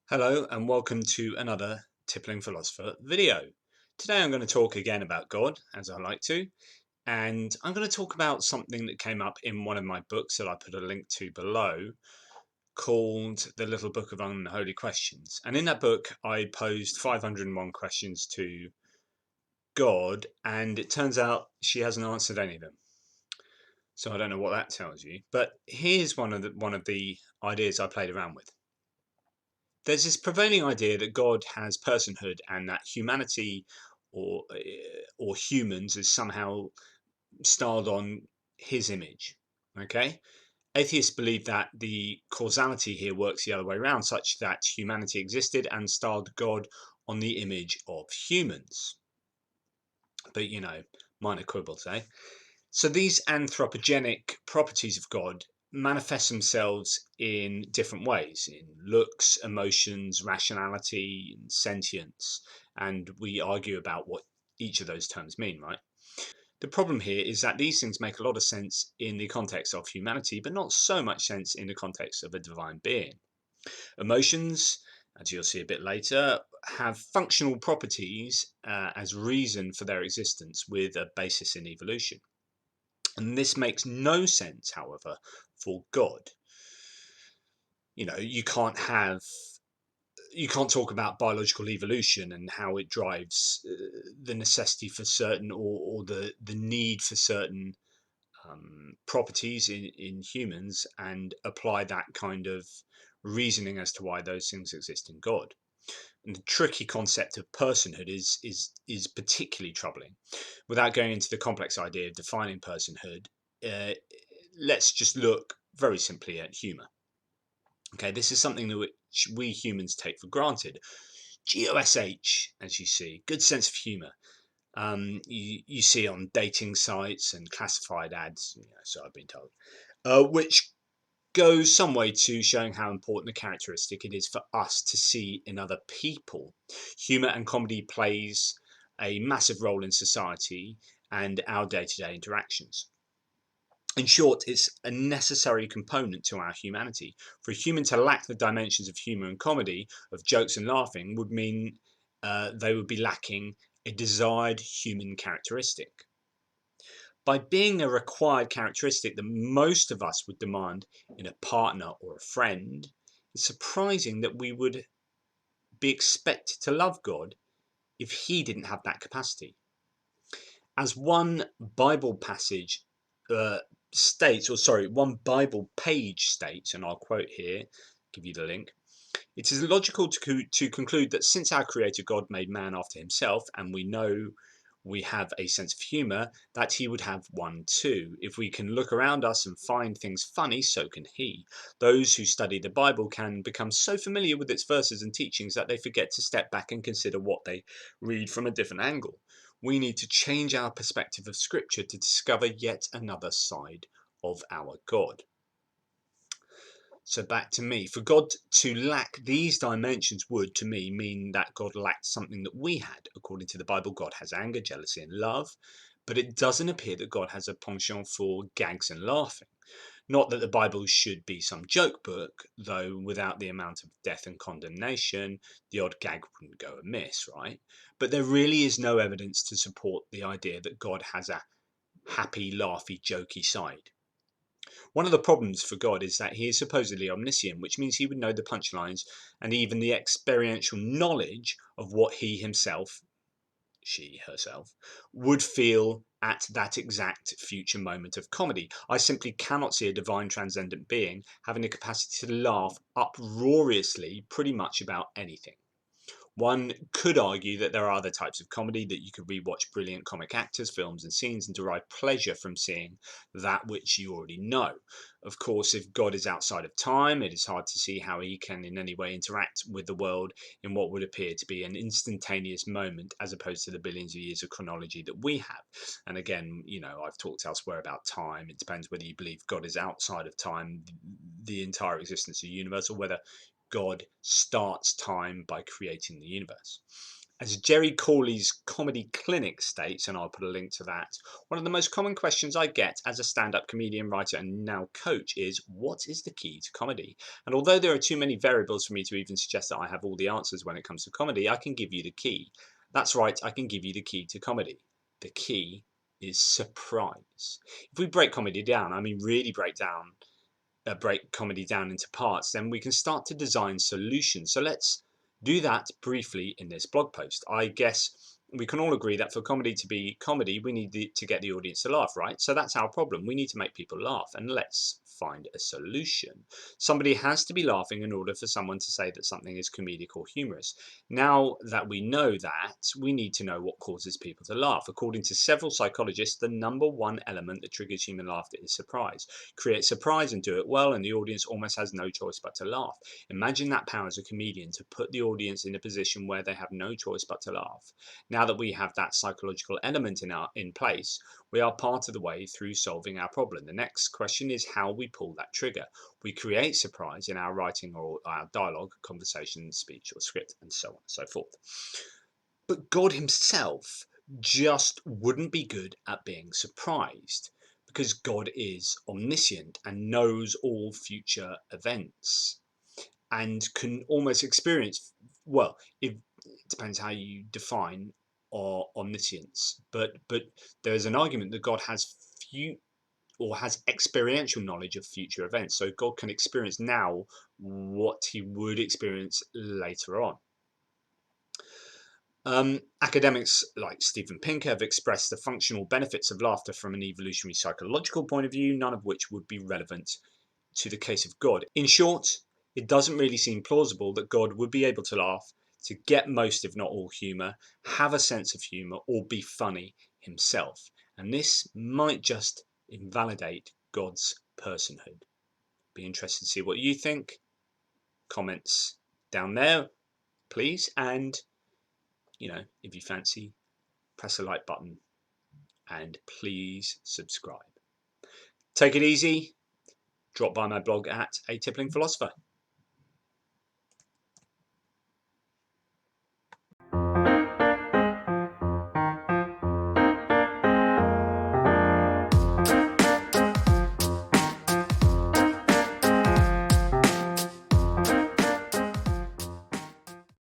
Hello and welcome to another Tippling Philosopher video. Today I'm going to talk again about God, as I like to, and I'm going to talk about something that came up in one of my books that I put a link to below called The Little Book of Unholy Questions. And in that book I posed 501 questions to God, and it turns out she hasn't answered any of them. So I don't know what that tells you, but here's one of the ideas I played around with. There's this prevailing idea that God has personhood and that humanity or humans is somehow styled on his image. Okay, atheists believe that the causality here works the other way around, such that humanity existed and styled God on the image of humans. But minor quibbles, eh? So these anthropogenic properties of God manifest themselves in different ways, in looks, emotions, rationality, and sentience. And we argue about what each of those terms mean, right? The problem here is that these things make a lot of sense in the context of humanity, but not so much sense in the context of a divine being. Emotions, as you'll see a bit later, have functional properties as reason for their existence with a basis in evolution. And this makes no sense, however, for God. You can't talk about biological evolution and how it drives the necessity for certain or the need for certain properties in humans and apply that kind of reasoning as to why those things exist in God. And the tricky concept of personhood is particularly troubling. Without going into the complex idea of defining personhood, uh, let's just look very simply at humour. Okay, this is something that which we humans take for granted. GOSH, as you see, good sense of humour. You see on dating sites and classified ads, so I've been told, which goes some way to showing how important a characteristic it is for us to see in other people. Humour and comedy plays a massive role in society and our day-to-day interactions. In short, it's a necessary component to our humanity. For a human to lack the dimensions of humour and comedy, of jokes and laughing, would mean they would be lacking a desired human characteristic. By being a required characteristic that most of us would demand in a partner or a friend, it's surprising that we would be expected to love God if He didn't have that capacity. As one Bible passage one Bible page states, and I'll quote here, give you the link. It is logical to conclude that since our Creator God made man after himself, and we know we have a sense of humour, that he would have one too. If we can look around us and find things funny, so can he. Those who study the Bible can become so familiar with its verses and teachings that they forget to step back and consider what they read from a different angle. We need to change our perspective of Scripture to discover yet another side of our God. So back to me. For God to lack these dimensions would, to me, mean that God lacked something that we had. According to the Bible, God has anger, jealousy, and love, but it doesn't appear that God has a penchant for gags and laughing. Not that the Bible should be some joke book, though without the amount of death and condemnation, the odd gag wouldn't go amiss, right? But there really is no evidence to support the idea that God has a happy, laughy, jokey side. One of the problems for God is that he is supposedly omniscient, which means he would know the punchlines and even the experiential knowledge of what he himself, she herself, would feel at that exact future moment of comedy. I simply cannot see a divine transcendent being having the capacity to laugh uproariously pretty much about anything. One could argue that there are other types of comedy, that you could rewatch brilliant comic actors, films, and scenes and derive pleasure from seeing that which you already know. Of course, if God is outside of time, it is hard to see how he can in any way interact with the world in what would appear to be an instantaneous moment as opposed to the billions of years of chronology that we have. And again, I've talked elsewhere about time. It depends whether you believe God is outside of time, the entire existence of the universe, or whether God starts time by creating the universe. As Jerry Corley's Comedy Clinic states, and I'll put a link to that, one of the most common questions I get as a stand-up comedian, writer, and now coach is, what is the key to comedy? And although there are too many variables for me to even suggest that I have all the answers when it comes to comedy, I can give you the key. That's right, I can give you the key to comedy. The key is surprise. If we break comedy down, I mean really break comedy down into parts, then we can start to design solutions. So let's do that briefly in this blog post. I guess we can all agree that for comedy to be comedy, we need to get the audience to laugh, right? So that's our problem. We need to make people laugh, and let's find a solution. Somebody has to be laughing in order for someone to say that something is comedic or humorous. Now that we know that, we need to know what causes people to laugh. According to several psychologists, the number one element that triggers human laughter is surprise. Create surprise and do it well, and the audience almost has no choice but to laugh. Imagine that power as a comedian, to put the audience in a position where they have no choice but to laugh. Now that we have that psychological element in place, we are part of the way through solving our problem. The next question is how we pull that trigger. We create surprise in our writing or our dialogue, conversation, speech, or script, and so on and so forth. But God himself just wouldn't be good at being surprised, because God is omniscient and knows all future events and can almost experience, well, it depends how you define omniscience, but there's an argument that God has experiential knowledge of future events. So God can experience now what he would experience later on. Academics like Steven Pinker have expressed the functional benefits of laughter from an evolutionary psychological point of view, none of which would be relevant to the case of God. In short, it doesn't really seem plausible that God would be able to laugh, to get most, if not all, humour, have a sense of humour, or be funny himself. And this might just invalidate God's personhood. Be interested to see what you think. Comments down there, please. And, if you fancy, press the like button and please subscribe. Take it easy. Drop by my blog at A Tippling Philosopher.